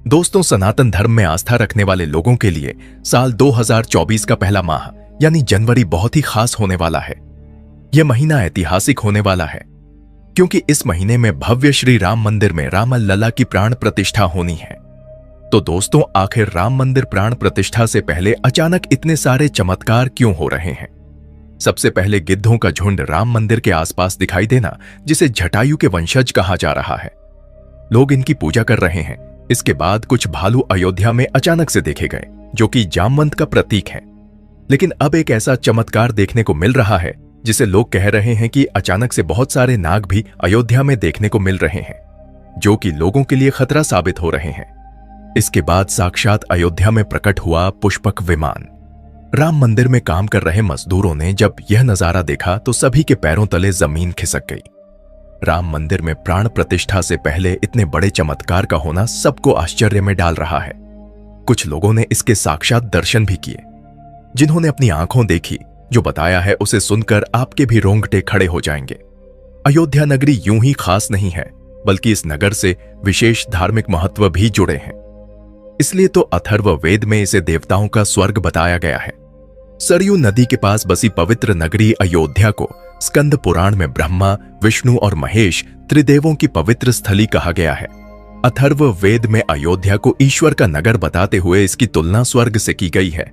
दोस्तों, सनातन धर्म में आस्था रखने वाले लोगों के लिए साल 2024 का पहला माह यानी जनवरी बहुत ही खास होने वाला है। यह महीना ऐतिहासिक होने वाला है क्योंकि इस महीने में भव्य श्री राम मंदिर में राम लला की प्राण प्रतिष्ठा होनी है। तो दोस्तों, आखिर राम मंदिर प्राण प्रतिष्ठा से पहले अचानक इतने सारे चमत्कार क्यों हो रहे हैं? सबसे पहले गिद्धों का झुंड राम मंदिर के आसपास दिखाई देना, जिसे जटायु के वंशज कहा जा रहा है। लोग इनकी पूजा कर रहे हैं। इसके बाद कुछ भालू अयोध्या में अचानक से देखे गए, जो कि जामवंत का प्रतीक है। लेकिन अब एक ऐसा चमत्कार देखने को मिल रहा है जिसे लोग कह रहे हैं कि अचानक से बहुत सारे नाग भी अयोध्या में देखने को मिल रहे हैं, जो कि लोगों के लिए खतरा साबित हो रहे हैं। इसके बाद साक्षात अयोध्या में प्रकट हुआ पुष्पक विमान। राम मंदिर में काम कर रहे मजदूरों ने जब यह नजारा देखा तो सभी के पैरों तले जमीन खिसक गई। राम मंदिर में प्राण प्रतिष्ठा से पहले इतने बड़े चमत्कार का होना सबको आश्चर्य में डाल रहा है। कुछ लोगों ने इसके साक्षात दर्शन भी किए, जिन्होंने अपनी आंखों देखी। जो बताया है उसे सुनकर आपके भी रोंगटे खड़े हो जाएंगे। अयोध्या नगरी यूं ही खास नहीं है, बल्कि इस नगर से विशेष धार्मिक महत्व भी जुड़े हैं। इसलिए तो अथर्व वेद में इसे देवताओं का स्वर्ग बताया गया है। सरयू नदी के पास बसी पवित्र नगरी अयोध्या को स्कंद पुराण में ब्रह्मा, विष्णु और महेश त्रिदेवों की पवित्र स्थली कहा गया है। अथर्व वेद में अयोध्या को ईश्वर का नगर बताते हुए इसकी तुलना स्वर्ग से की गई है।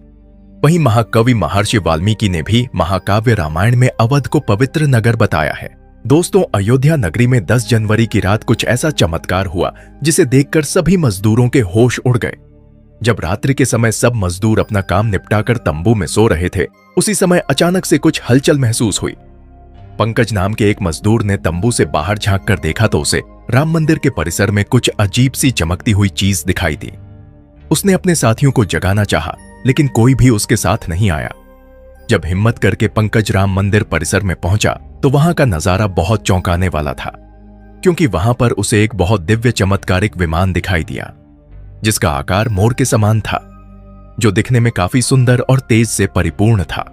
वहीं महाकवि महर्षि वाल्मीकि ने भी महाकाव्य रामायण में अवध को पवित्र नगर बताया है। दोस्तों, अयोध्या नगरी में 10 जनवरी की रात कुछ ऐसा चमत्कार हुआ जिसे देखकर सभी मजदूरों के होश उड़ गए। जब रात्रि के समय सब मजदूर अपना काम निपटाकर तंबू में सो रहे थे, उसी समय अचानक से कुछ हलचल महसूस हुई। पंकज नाम के एक मजदूर ने तंबू से बाहर झांक कर देखा तो उसे राम मंदिर के परिसर में कुछ अजीब सी चमकती हुई चीज दिखाई दी। उसने अपने साथियों को जगाना चाहा, लेकिन कोई भी उसके साथ नहीं आया। जब हिम्मत करके पंकज राम मंदिर परिसर में पहुंचा तो वहां का नजारा बहुत चौंकाने वाला था, क्योंकि वहां पर उसे एक बहुत दिव्य चमत्कारिक विमान दिखाई दिया, जिसका आकार मोर के समान था, जो दिखने में काफी सुंदर और तेज से परिपूर्ण था,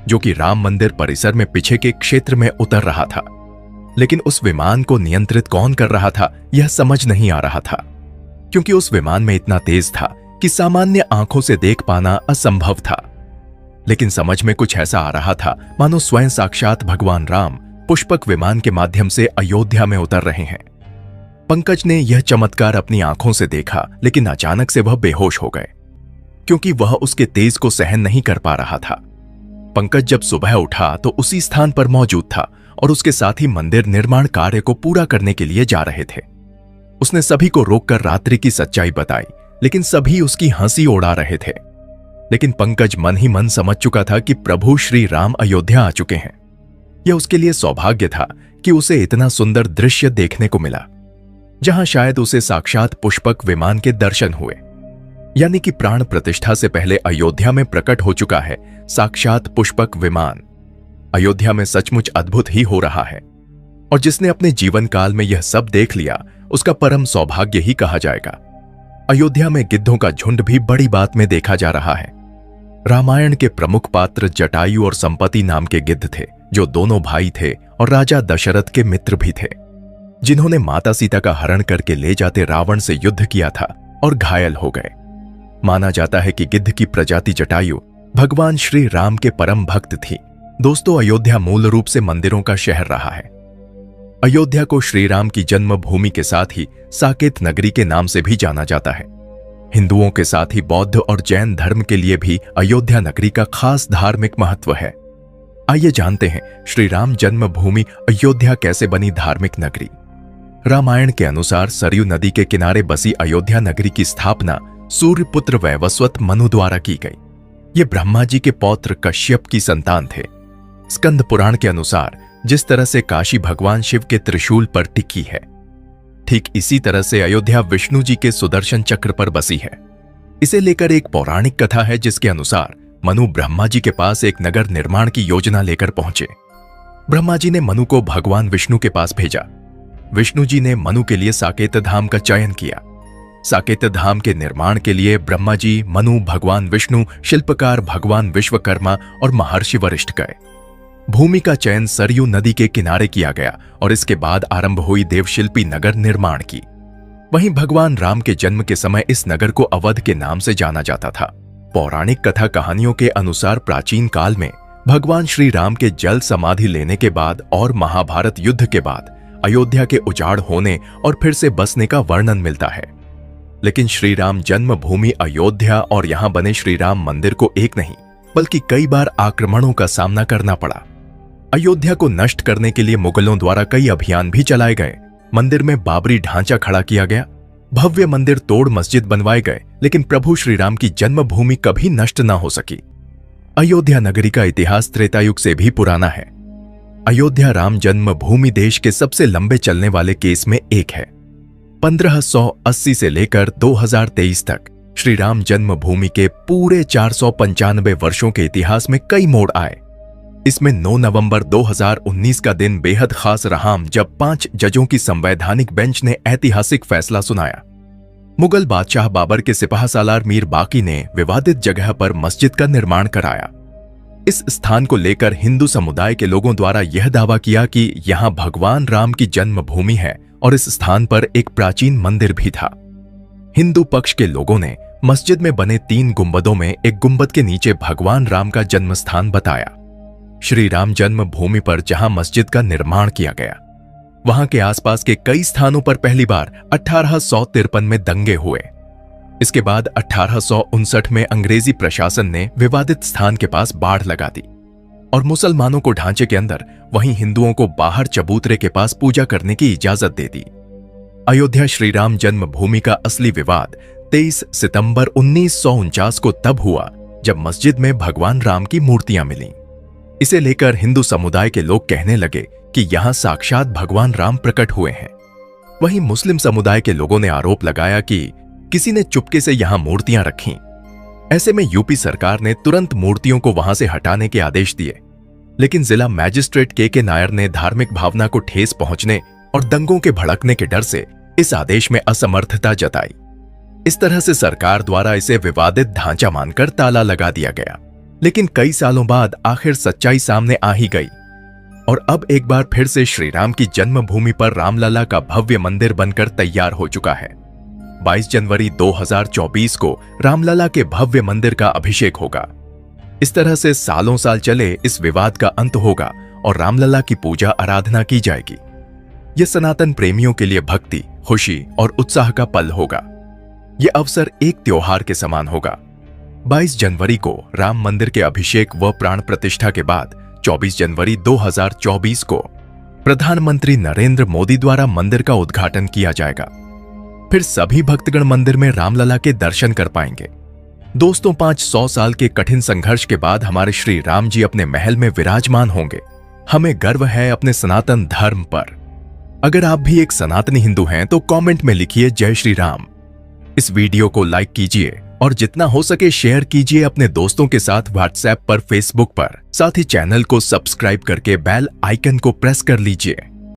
जो कि राम मंदिर परिसर में पीछे के क्षेत्र में उतर रहा था। लेकिन उस विमान को नियंत्रित कौन कर रहा था, यह समझ नहीं आ रहा था, क्योंकि उस विमान में इतना तेज था कि सामान्य आंखों से देख पाना असंभव था। लेकिन समझ में कुछ ऐसा आ रहा था मानो स्वयं साक्षात भगवान राम पुष्पक विमान के माध्यम से अयोध्या में उतर रहे हैं। पंकज ने यह चमत्कार अपनी आंखों से देखा, लेकिन अचानक से वह बेहोश हो गए, क्योंकि वह उसके तेज को सहन नहीं कर पा रहा था। पंकज जब सुबह उठा तो उसी स्थान पर मौजूद था और उसके साथी मंदिर निर्माण कार्य को पूरा करने के लिए जा रहे थे। उसने सभी को रोककर रात्रि की सच्चाई बताई, लेकिन सभी उसकी हंसी उड़ा रहे थे। लेकिन पंकज मन ही मन समझ चुका था कि प्रभु श्री राम अयोध्या आ चुके हैं। यह उसके लिए सौभाग्य था कि उसे इतना सुंदर दृश्य देखने को मिला, जहां शायद उसे साक्षात पुष्पक विमान के दर्शन हुए। यानी कि प्राण प्रतिष्ठा से पहले अयोध्या में प्रकट हो चुका है साक्षात पुष्पक विमान। अयोध्या में सचमुच अद्भुत ही हो रहा है, और जिसने अपने जीवन काल में यह सब देख लिया उसका परम सौभाग्य ही कहा जाएगा। अयोध्या में गिद्धों का झुंड भी बड़ी बात में देखा जा रहा है। रामायण के प्रमुख पात्र जटायु और संपत्ति नाम के गिद्ध थे, जो दोनों भाई थे और राजा दशरथ के मित्र भी थे, जिन्होंने माता सीता का हरण करके ले जाते रावण से युद्ध किया था और घायल हो गए। माना जाता है कि गिद्ध की प्रजाति जटायु भगवान श्री राम के परम भक्त थी। दोस्तों, अयोध्या मूल रूप से मंदिरों का शहर रहा है। अयोध्या को श्री राम की जन्मभूमि के साथ ही साकेत नगरी के नाम से भी जाना जाता है। हिंदुओं के साथ ही बौद्ध और जैन धर्म के लिए भी अयोध्या नगरी का खास धार्मिक महत्व है। आइए जानते हैं श्री राम जन्मभूमि अयोध्या कैसे बनी धार्मिक नगरी। रामायण के अनुसार सरयू नदी के किनारे बसी अयोध्या नगरी की स्थापना सूर्यपुत्र वैवस्वत मनु द्वारा की गई। ये ब्रह्मा जी के पौत्र कश्यप की संतान थे। स्कंद पुराण के अनुसार जिस तरह से काशी भगवान शिव के त्रिशूल पर टिकी है, ठीक इसी तरह से अयोध्या विष्णु जी के सुदर्शन चक्र पर बसी है। इसे लेकर एक पौराणिक कथा है, जिसके अनुसार मनु ब्रह्मा जी के पास एक नगर निर्माण की योजना लेकर पहुंचे। ब्रह्मा जी ने मनु को भगवान विष्णु के पास भेजा। विष्णु जी ने मनु के लिए साकेत धाम का चयन किया। साकेत धाम के निर्माण के लिए ब्रह्मा जी, मनु, भगवान विष्णु, शिल्पकार भगवान विश्वकर्मा और महर्षि वरिष्ठ गए। भूमि का चयन सरयू नदी के किनारे किया गया और इसके बाद आरंभ हुई देवशिल्पी नगर निर्माण की। वहीं भगवान राम के जन्म के समय इस नगर को अवध के नाम से जाना जाता था। पौराणिक कथा कहानियों के अनुसार प्राचीन काल में भगवान श्री राम के जल समाधि लेने के बाद और महाभारत युद्ध के बाद अयोध्या के उजाड़ होने और फिर से बसने का वर्णन मिलता है। लेकिन श्री राम जन्मभूमि अयोध्या और यहां बने श्री राम मंदिर को एक नहीं बल्कि कई बार आक्रमणों का सामना करना पड़ा। अयोध्या को नष्ट करने के लिए मुगलों द्वारा कई अभियान भी चलाए गए। मंदिर में बाबरी ढांचा खड़ा किया गया, भव्य मंदिर तोड़ मस्जिद बनवाए गए, लेकिन प्रभु श्री राम की जन्मभूमि कभी नष्ट न हो सकी। अयोध्या नगरी का इतिहास त्रेतायुग से भी पुराना है। अयोध्या राम जन्मभूमि देश के सबसे लंबे चलने वाले केस में एक है। 1580 से लेकर 2023 तक श्री राम जन्मभूमि के पूरे 495 वर्षों के इतिहास में कई मोड़ आए। इसमें 9 नवंबर 2019 का दिन बेहद खास रहा जब 5 जजों की संवैधानिक बेंच ने ऐतिहासिक फैसला सुनाया। मुगल बादशाह बाबर के सिपाह सालार मीर बाकी ने विवादित जगह पर मस्जिद का निर्माण कराया। इस स्थान को लेकर हिंदू समुदाय के लोगों द्वारा यह दावा किया कि यहां भगवान राम की जन्मभूमि है और इस स्थान पर एक प्राचीन मंदिर भी था। हिंदू पक्ष के लोगों ने मस्जिद में बने 3 गुंबदों में एक गुंबद के नीचे भगवान राम का जन्म स्थान बताया। श्री राम जन्मभूमि पर जहां मस्जिद का निर्माण किया गया, वहां के आसपास के कई स्थानों पर पहली बार 1853 में दंगे हुए। इसके बाद 1859 में अंग्रेजी प्रशासन ने विवादित स्थान के पास बाढ़ लगा दी और मुसलमानों को ढांचे के अंदर, वहीं हिंदुओं को बाहर चबूतरे के पास पूजा करने की इजाजत दे दी। अयोध्या श्री राम जन्मभूमि का असली विवाद 23 सितंबर 1949 को तब हुआ जब मस्जिद में भगवान राम की मूर्तियां मिलीं। इसे लेकर हिंदू समुदाय के लोग कहने लगे कि यहां साक्षात भगवान राम प्रकट हुए हैं। वहीं मुस्लिम समुदाय के लोगों ने आरोप लगाया कि किसी ने चुपके से यहां मूर्तियां रखीं। ऐसे में यूपी सरकार ने तुरंत मूर्तियों को वहां से हटाने के आदेश दिए, लेकिन जिला मैजिस्ट्रेट के नायर ने धार्मिक भावना को ठेस पहुंचने और दंगों के भड़कने के डर से इस आदेश में असमर्थता जताई। इस तरह से सरकार द्वारा इसे विवादित ढांचा मानकर ताला लगा दिया गया। लेकिन कई सालों बाद आखिर सच्चाई सामने आ ही गई और अब एक बार फिर से श्री राम की जन्मभूमि पर रामलला का भव्य मंदिर बनकर तैयार हो चुका है। 22 जनवरी 2024 को रामलला के भव्य मंदिर का अभिषेक होगा। इस तरह से सालों साल चले इस विवाद का अंत होगा और रामलला की पूजा आराधना की जाएगी। यह सनातन प्रेमियों के लिए भक्ति, खुशी और उत्साह का पल होगा। यह अवसर एक त्योहार के समान होगा। 22 जनवरी को राम मंदिर के अभिषेक व प्राण प्रतिष्ठा के बाद 24 जनवरी 2024 को प्रधानमंत्री नरेंद्र मोदी द्वारा मंदिर का उद्घाटन किया जाएगा। फिर सभी भक्तगण मंदिर में रामलला के दर्शन कर पाएंगे। दोस्तों, 500 साल के कठिन संघर्ष के बाद हमारे श्री राम जी अपने महल में विराजमान होंगे। हमें गर्व है अपने सनातन धर्म पर। अगर आप भी एक सनातनी हिंदू हैं तो कमेंट में लिखिए जय श्री राम। इस वीडियो को लाइक कीजिए और जितना हो सके शेयर कीजिए अपने दोस्तों के साथ व्हाट्सएप पर, फेसबुक पर। साथ ही चैनल को सब्सक्राइब करके बेल आइकन को प्रेस कर लीजिए।